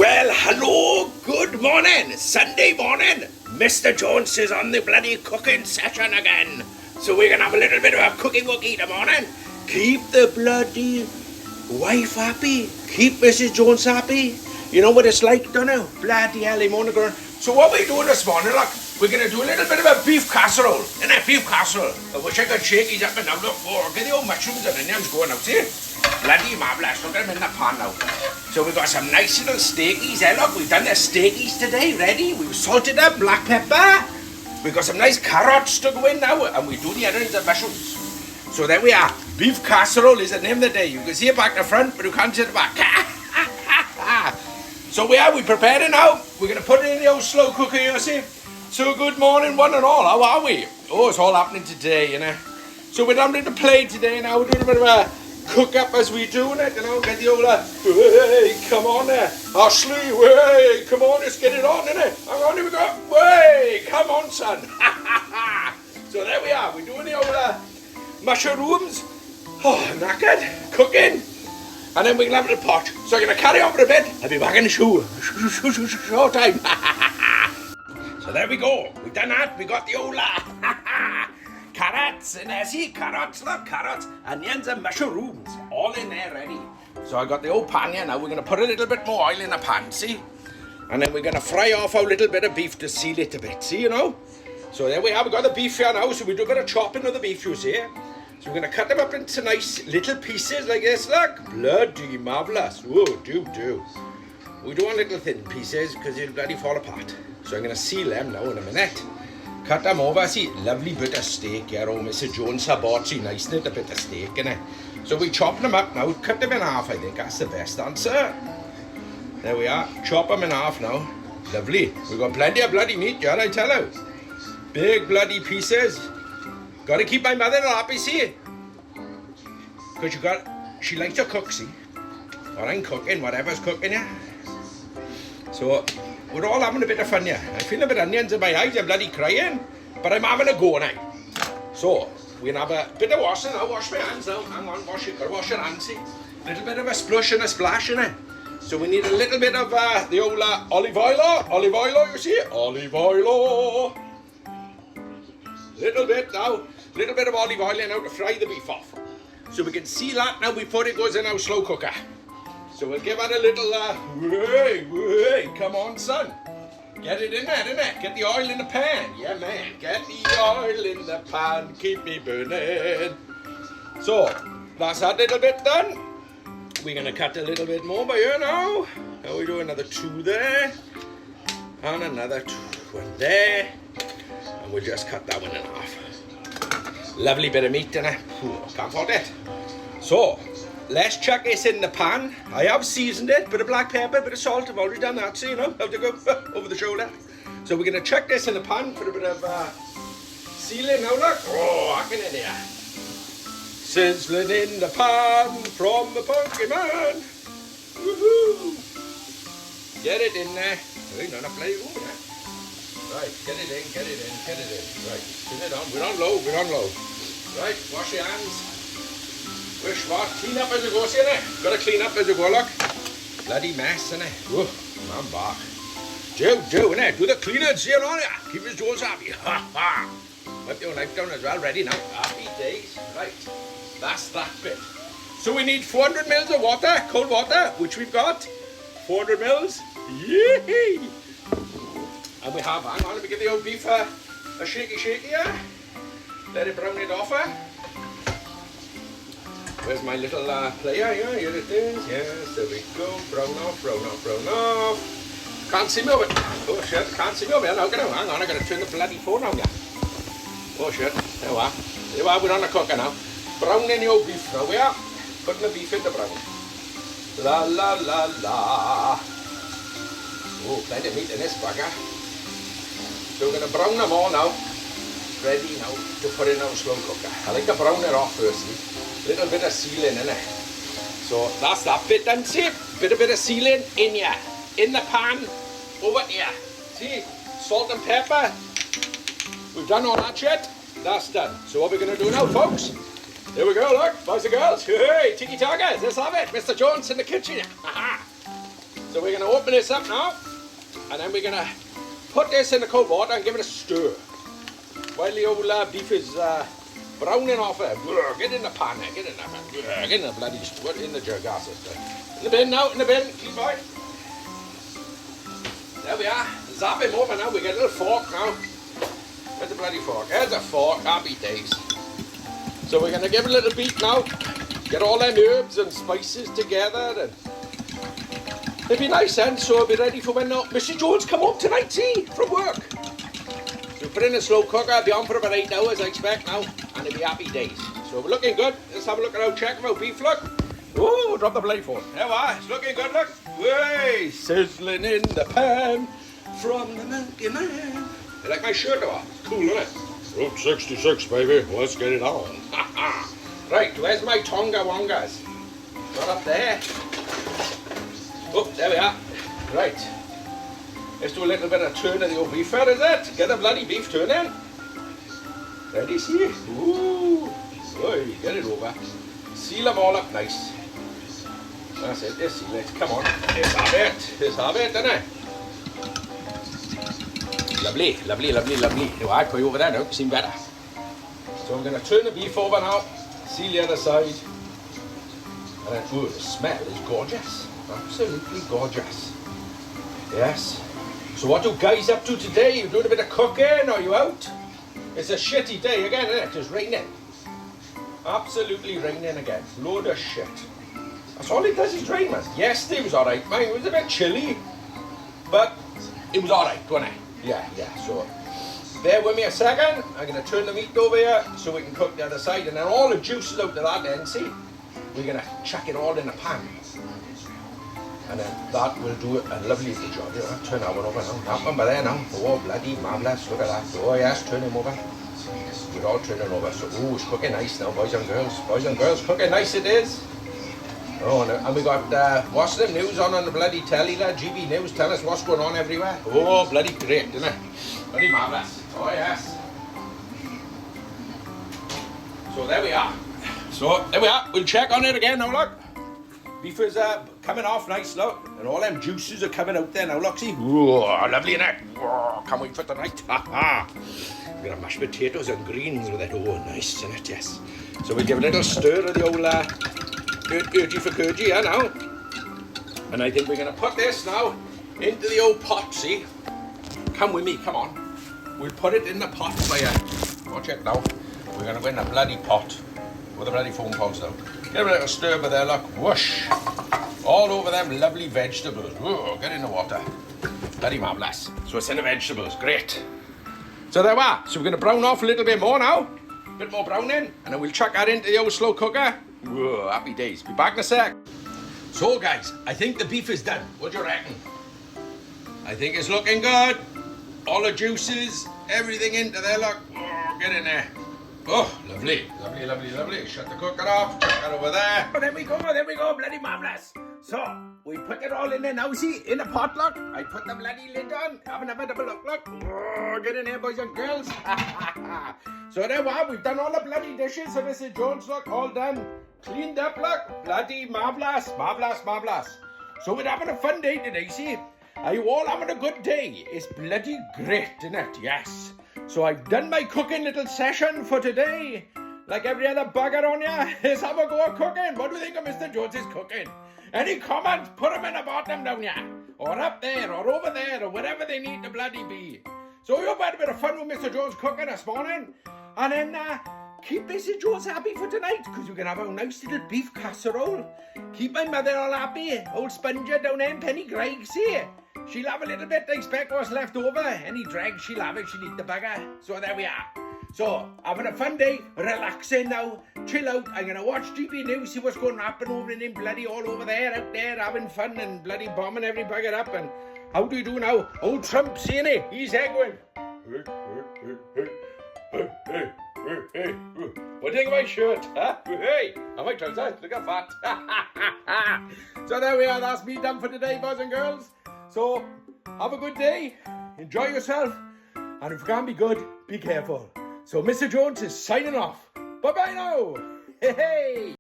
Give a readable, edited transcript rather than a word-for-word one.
Well, hello, good morning, Sunday morning. Mr. Jones is on the bloody cooking session again. So we're gonna have a little bit of a cookie wookie in the morning. Keep the bloody wife happy. Keep Mrs. Jones happy. You know what it's like, don't you? Bloody hell, girl. So what we're doing this morning, look, we're gonna do a little bit of a beef casserole. Innit, beef casserole. I wish I could shake these up and down. Look, get the old mushrooms and onions going out, see? Bloody marvellous. Look at them in the pan now. So we've got some nice little steakies. Hey, look, we've done the steakies today, ready. We've salted them, black pepper. We've got some nice carrots to go in now, and we do the onions and mushrooms. So there we are. Beef casserole is the name of the day. You can see it back to front, but you can't see it back. So we prepared it now. We're going to put it in the old slow cooker, you see. So good morning, one and all. How are we? Oh, it's all happening today, you know. So we're down to the plate today now. We're doing a bit of a cook up as we do it, you know. Get the old, hey, come on there. Ashley, hey, come on, let's get it on, innit? Hang on, here we go. Hey, come on, son. So there we are. We're doing the old mushrooms. Oh, knackered. Cooking. And then we can have a little pot. So I'm going to carry on for a bit. I'll be back in the short time. So there we go. We've done that. We got the old carrots in there. See, carrots, look, carrots, onions and mushrooms. All in there ready. So I got the old pan here now. We're going to put a little bit more oil in the pan, see? And then we're going to fry off our little bit of beef to seal it a bit, see, you know? So there we are. We've got the beef here now. So we do a bit of chopping of the beef, you see. So we're going to cut them up into nice little pieces like this, look. Bloody marvellous. Whoa, do. We don't want little thin pieces because they'll bloody fall apart. So I'm going to seal them now in a minute. Cut them over, see, lovely bit of steak here. Oh, Mr. Jones bought, see, nice little bit of steak, innit? So we chop them up now, cut them in half, I think that's the best answer. There we are, chop them in half now. Lovely. We've got plenty of bloody meat here, I tell you. Big bloody pieces. Got to keep my mother happy, see? Because she likes to cook, see? Or I'm cooking, whatever's cooking, yeah? So we're all having a bit of fun here. I feel a bit of onions in my eyes, I'm bloody crying. But I'm having a go now. So we're going to have a bit of washing. I'll wash my hands now. Hang on, wash your hands, see? A little bit of a splush and a splash in it. So we need a little bit of the old olive oil, you see? Olive oil. Little bit now. Little bit of olive oil now to fry the beef off. So we can see that now before it goes in our slow cooker. So we'll give it a little, way, come on, son. Get it in there, innit? Get the oil in the pan. Yeah, man. Get the oil in the pan. Keep me burning. So, that's that little bit done. We're going to cut a little bit more by here now. Now we do another 2 there. And another 1 there. And we'll just cut that one in half. Lovely bit of meat in it. Can't fault it. So, let's chuck this in the pan. I have seasoned it, bit of black pepper, bit of salt. I've already done that, so you know how to go over the shoulder. So we're going to chuck this in the pan for a bit of sealing. Now look, I can in here. Sizzling in the pan from the Punky Man. Woohoo! Get it in there. I don't know, play. Oh yeah. Right, get it in. Right, turn it on. We're on low. Right, wash your hands. Wish what? Clean up as you go, see innit? Gotta clean up as you go, look. Bloody mess, innit? Whoa, I'm back. Do, innit? Do the cleaners, you know? Keep his jaws happy. Ha, ha. Wipe your knife down as well, ready now. Happy days. Right, that's that bit. So we need 400 mils of water, cold water, which we've got. 400 mils. Yee! And we have, hang on, let me give the old beef a shaky here. Let it brown it off. Where's my little player? Yeah, here it is. Yes, there we go. Brown off. Can't see me over. Oh shit, can't see me over here now. Hang on, I gotta turn the bloody phone on. Oh shit, there we are. We're on the cooker now. Browning the old beef now, we are. Putting the beef in the brown. La. Oh, plenty of meat in this bugger. So we're gonna brown them all now. Ready now to put in our slow cooker. I like to brown it off firstly. Little bit of sealing in it. So that's that bit done. See, bit of sealing in here. In the pan, over here. See, salt and pepper. We've done all that shit. That's done. So what we're gonna do now, folks? Here we go, look, boys and girls. Hey, tiki-takas, let's have it. Mr. Jones in the kitchen. So we're going to open this up now, and then we're going to put this in the cold water and give it a stir. While the old beef is browning off there. Get in the pan there, get in the pan. Get in the bloody, put in the jug, in the bin now, in the bin, keep going. There we are, zap him over now, we get a little fork now. Where's the bloody fork? There's a fork, happy days. So we're going to give it a little beat now. Get all them herbs and spices together, and it'll be nice then, so it'll be ready for when Mr. Jones come home tonight, see, from work. So put in a slow cooker, be on for about 8 hours I expect now, and it'll be happy days. So we're looking good. Let's have a look around, check our beef, look. Oh, drop the bloody phone. There we are, it's looking good, look. Way, sizzling in the pan from the Monkey Man. You like my shirt though? It's cool, isn't it? Route 66, baby, let's get it on. Right, where's my Tonga Wongas? Not up there. Oh, there we are. Right. Let's do a little bit of turn of the old beef there, is it? Get the bloody beef turning. Ready, see? Ooh. Oy, get it over. Seal them all up nice. That's it, let's seal it. Come on. Let's have it. Let's have it, isn't it? Lovely, lovely, lovely, lovely. Oh, I put you over there now, seem better. So I'm going to turn the beef over now. Seal the other side. And then, ooh, the smell is gorgeous. Absolutely gorgeous. Yes. So what you guys up to today? You doing a bit of cooking? Or you out? It's a shitty day again, isn't it? It's raining. Absolutely raining again. Load of shit. That's all it does is rain, man. Yesterday was alright, man. It was a bit chilly. But it was alright, wasn't it? Yeah. So bear with me a second. I'm going to turn the meat over here so we can cook the other side. And then all the juices out of that then, see? We're going to chuck it all in a pan. And then that will do it a lovely job. You know, turn that one over now. That one by there now. Oh, bloody marvellous. Look at that. Oh, yes, turn him over. We're all turning over. So, oh, it's cooking nice now, boys and girls. Boys and girls, cooking nice it is. Oh, and we got, what's the news on the bloody telly, lad? GB News, tell us what's going on everywhere. Oh, bloody great, isn't it? Bloody marvellous. Oh, yes. So, there we are. So, there we are. We'll check on it again now, look. Beef is coming off nice, look. And all them juices are coming out there now, look, see? Oh, lovely, innit? Oh, can't wait for tonight. Ha ha. We're going to mash potatoes and greens with it. Oh, nice, innit? Yes. So we'll give a little stir of the old urgy for curgy here now. And I think we're going to put this now into the old pot, see? Come with me, come on. We'll put it in the pot for you. Watch it now. We're going to go in the bloody pot with the bloody phone calls now. Give it a little stir over there, look. Whoosh. All over them lovely vegetables. Whoa, get in the water. Bloody marvellous. So it's in the vegetables. Great. So there we are. So we're going to brown off a little bit more now. A bit more browning. And then we'll chuck that into the old slow cooker. Whoa, happy days. Be back in a sec. So guys, I think the beef is done. What do you reckon? I think it's looking good. All the juices, everything into there, look. Oh, get in there. Oh, lovely, lovely, lovely, lovely. Shut the cooker off, chuck that over there. Oh, there we go, bloody marvellous. So, we put it all in there now, see, in the pot, look. I put the bloody lid on, have another double look. Oh, get in here, boys and girls. So there we are, we've done all the bloody dishes, so Mr. Jones, look, all done. Cleaned up, look, bloody marvellous, marvellous, marvellous. So we're having a fun day today, see. Are you all having a good day? It's bloody great, isn't it? Yes. So I've done my cooking little session for today. Like every other bugger on ya, let's have a go at cooking. What do you think of Mr. Jones's cooking? Any comments? Put them in the bottom down ya. Or up there, or over there, or wherever they need to bloody be. So we hope you had a bit of fun with Mr. Jones cooking this morning. And then keep Mr. Jones happy for tonight, because we can have a nice little beef casserole. Keep my mother all happy. Old Sponger down there in Penny Gregg, see? She'll have a little bit, I expect what's left over. Any drag, she'll have it, she'll eat the bugger. So there we are. So, having a fun day, relaxing now, chill out. I'm going to watch GB News, see what's going to happen over in bloody all over there, out there, having fun and bloody bombing every bugger up. And how do you do now? Old Trump, seeing it, he's there going, hey. What do you think of my shirt? Huh? Hey, and my trousers, look at that. So there we are, that's me done for today, boys and girls. So, have a good day, enjoy yourself, and if you can't be good, be careful. So, Mr. Jones is signing off. Bye-bye now. Hey.